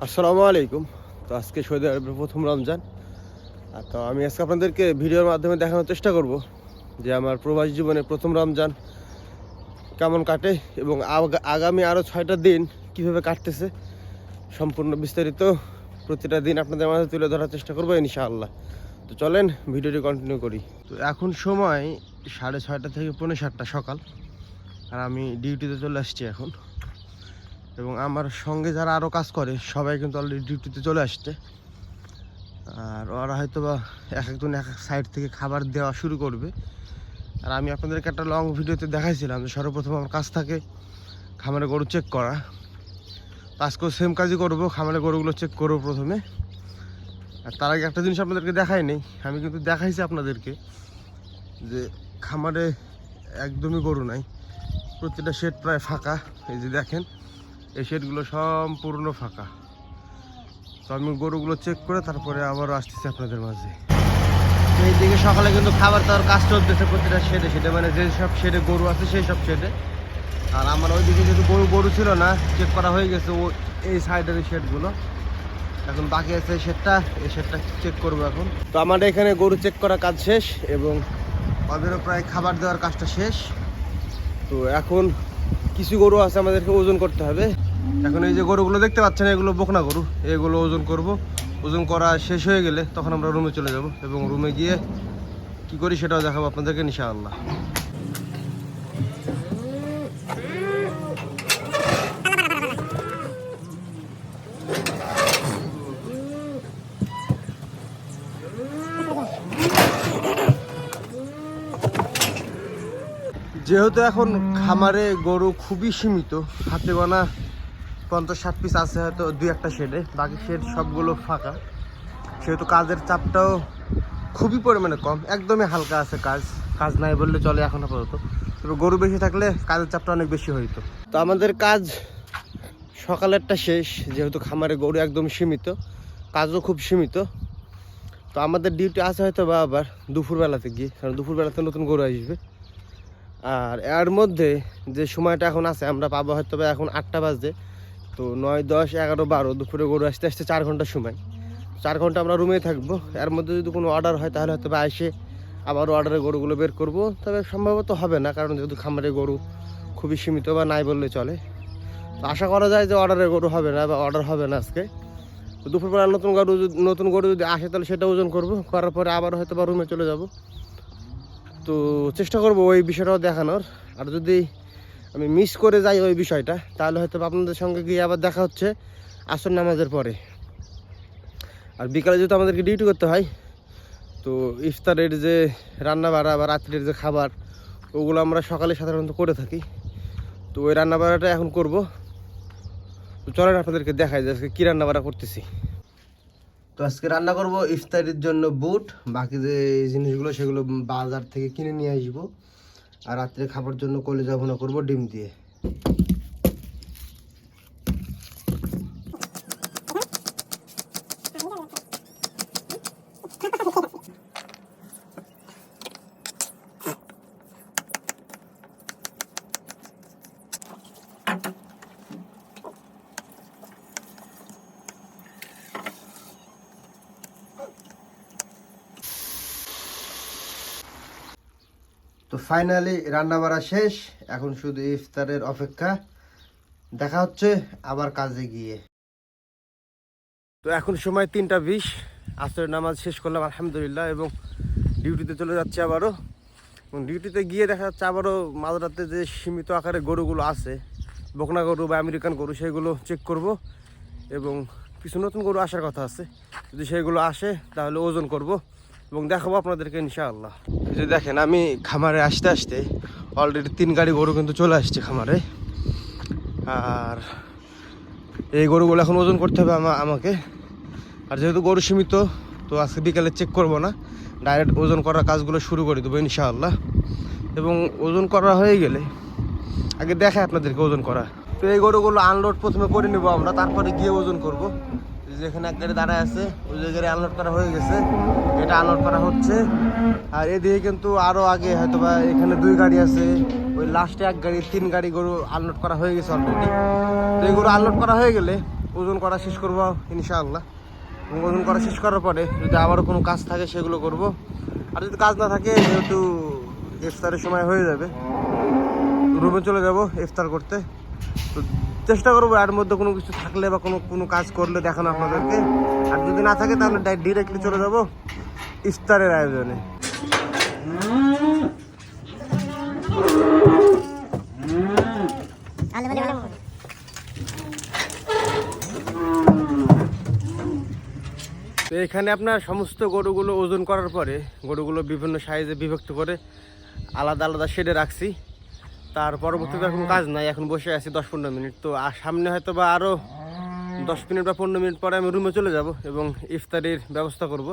আসসালামু আলাইকুম। তো আজকে সৌদি আরবের প্রথম রমজান। তো আমি আজকে আপনাদেরকে ভিডিওর মাধ্যমে দেখানোর চেষ্টা করব যে আমার প্রবাসী জীবনে প্রথম রমজান কেমন কাটে এবং আগামী আরও 6টা দিন কিভাবে কাটতেছে সম্পূর্ণ বিস্তারিত প্রতিটা দিন আপনাদের মাঝে তুলে ধরার চেষ্টা করবো ইনশাআল্লাহ। তো চলেন ভিডিওটি কন্টিনিউ করি। তো এখন সময় 6:30 থেকে 7:45 সকাল, আর আমি ডিউটিতে চলে আসছি এখন। এবং আমার সঙ্গে যারা আরও কাজ করে সবাই কিন্তু অলরেডি ডিউটিতে চলে আসছে, আর ওরা হয়তো বা এক একজন এক এক সাইড থেকে খাবার দেওয়া শুরু করবে। আর আমি আপনাদেরকে একটা লং ভিডিওতে দেখাইছিলাম যে সর্বপ্রথম আমার কাজ থাকে খামারে গরু চেক করা। আজকেও সেম কাজই করবো, খামারে গরুগুলো চেক করবো প্রথমে। আর তার আগে একটা জিনিস আপনাদেরকে দেখাই নেই, আমি কিন্তু দেখাইছি আপনাদেরকে যে খামারে একদমই গরু নাই, প্রতিটা শেড প্রায় ফাঁকা। এই যে দেখেন, এই শেডগুলো সম্পূর্ণ ফাঁকা। তো আমি গরুগুলো চেক করে তারপরে আবারও আসতেছি আপনাদের মাঝে। এইদিকে সকালে কিন্তু খাবার দাবার কাজ চলতেছে প্রতিটা শেডে শেডে, মানে যে সব শেডে গরু আছে সেই সব শেডে। আর আমার ওইদিকে যেহেতু গরু ছিল না, চেক করা হয়ে গেছে ও এই সাইডের শেডগুলো। এখন বাকি আছে এই শেডটা চেক করবো এখন। তো আমাদের এখানে গরু চেক করা কাজ শেষ এবং ওদেরও প্রায় খাবার দেওয়ার কাজটা শেষ। তো এখন কিছু গরু আছে আমাদেরকে ওজন করতে হবে। এখন এই যে গরুগুলো দেখতে পাচ্ছেন, এগুলো বকনা গরু, এগুলো ওজন করব। ওজন করা শেষ হয়ে গেলে তখন আমরা রুমে চলে যাব এবং রুমে গিয়ে কি করি সেটাও দেখাবো আপনাদেরকে ইনশাআল্লাহ। যেহেতু এখন খামারে গরু খুবই সীমিত, হাতে গোনা 50-60 পিস আছে হয়তো 2-1টা শেডে, বাকি শেড সবগুলো ফাঁকা। সেহেতু কাজের চাপটাও খুবই পরিমাণে কম, একদমই হালকা আছে কাজ নাই বললে চলে এখন আপাতত। তবে গরু বেশি থাকলে কাজের চাপটা অনেক বেশি হইতো। তো আমাদের কাজ সকালেরটা শেষ, যেহেতু খামারে গরু একদম সীমিত, কাজও খুব সীমিত। তো আমাদের ডিউটি আছে হয়তো বা আবার দুপুরবেলাতে গিয়ে, কারণ দুপুরবেলাতে নতুন গরু আসবে। আর এর মধ্যে যে সময়টা এখন আছে আমরা পাবো হয়তো বা এখন 8টা বাজে। তো 9, 10, 11, 12 দুপুরে গরু আসতে আসতে 4 ঘন্টা সময়। 4 ঘন্টা আমরা রুমেই থাকবো। এর মধ্যে যদি কোনো অর্ডার হয় তাহলে হয়তো বা এসে আবার অর্ডারের গরুগুলো বের করব। তবে সম্ভবত হবে না, কারণ যেহেতু খামারে গরু খুবই সীমিত বা নাই বললে চলে। তো আশা করা যায় যে অর্ডারের গরু হবে না বা অর্ডার হবে না আজকে। তো দুপুরবেলা নতুন গরু যদি আসে তাহলে সেটা ওজন করবো, করার পরে আবার হয়তো বা রুমে চলে যাব। তো চেষ্টা করব ওই বিষয়টাও দেখানোর। আর যদি আমি মিস করে যাই ওই বিষয়টা, তাহলে হয়তো আপনাদের সঙ্গে গিয়ে আবার দেখা হচ্ছে আসর নামাজের পরে। আর বিকালে যেহেতু আমাদেরকে ডিউটি করতে হয়, তো ইফতারের যে রান্না বাড়া বা রাত্রের যে খাবার, ওগুলো আমরা সকালে সাধারণত করে থাকি। তো ওই রান্না বাড়াটা এখন করব। তো চলেন আপনাদেরকে দেখাই যে আজকে কী রান্না বাড়া করতেছি। তো আজকে রান্না করব ইফতারির জন্য বুট, বাকি যে জিনিসগুলো সেগুলো বাজার থেকে কিনে নিয়ে আসবো। আর রাত্রে খাবার জন্য কলিজা ভুনা করবো ডিম দিয়ে। তো ফাইনালি রান্না বাড়া শেষ, এখন শুধু ইফতারের অপেক্ষা। দেখা হচ্ছে আবার কাজে গিয়ে। তো এখন সময় 3টা 20, আসরের নামাজ শেষ করলাম আলহামদুলিল্লাহ এবং ডিউটিতে চলে যাচ্ছে আবারও। এবং ডিউটিতে গিয়ে দেখা যাচ্ছে আবারও মাঝরাতে যে সীমিত আকারে গরুগুলো আছে, বকনা গরু বা আমেরিকান গরু, সেইগুলো চেক করব। এবং কিছু নতুন গরু আসার কথা আছে, যদি সেইগুলো আসে তাহলে ওজন করব এবং দেখাবো আপনাদেরকে ইনশাআল্লাহ। এই যে দেখেন, আমি খামারে আসতে আসতে অলরেডি 3 গাড়ি গরু কিন্তু চলে আসছে খামারে। আর এই গরুগুলো এখন ওজন করতে হবে আমাকে। আর যেহেতু গরু সীমিত, তো আজকে বিকালে চেক করব না, ডাইরেক্ট ওজন করার কাজগুলো শুরু করে দেবো ইনশাআল্লাহ। এবং ওজন করা হয়ে গেলে আগে দেখায় আপনাদেরকে ওজন করা। তো এই গরুগুলো আনলোড প্রথমে করে নেবো আমরা, তারপরে গিয়ে ওজন করব। যেখানে এক গাড়ি দাঁড়ায় আছে ওই জায়গায় আনলোড করা হয়ে গেছে, এটা আনলোড করা হচ্ছে। আর এদিকে কিন্তু আরও আগে হয়তো বা এখানে 2 গাড়ি আছে, ওই লাস্টে 1 গাড়ি 3 গাড়ি গরু আনলোড করা হয়ে গেছে অলরেডি। তো এই গরু আনলোড করা হয়ে গেলে ওজন করা শেষ করবো ইনশাআল্লাহ। এবং ওজন করা শেষ করার পরে যদি আবারও কোনো কাজ থাকে সেগুলো করব। আর যদি কাজ না থাকে, যেহেতু ইফতারের সময় হয়ে যাবে, রুমে চলে যাব ইফতার করতে। তো চেষ্টা করবো এর মধ্যে কোনো কিছু থাকলে বা কোনো কাজ করলে দেখানো আপনাদেরকে। আর যদি না থাকে তাহলে ডিরেক্টলি চলে যাব ইফতারের আয়োজনে। তো এখানে আপনার সমস্ত গরুগুলো ওজন করার পরে গরুগুলো বিভিন্ন সাইজে বিভক্ত করে আলাদা আলাদা শেডে রাখছি। তার পরবর্তীতে কোনো কাজ নাই, এখন বসে আছি 10-15 মিনিট। তো সামনে হয়তো বা আরও 10 মিনিট বা 15 মিনিট পরে আমি রুমে চলে যাব এবং ইফতারির ব্যবস্থা করব।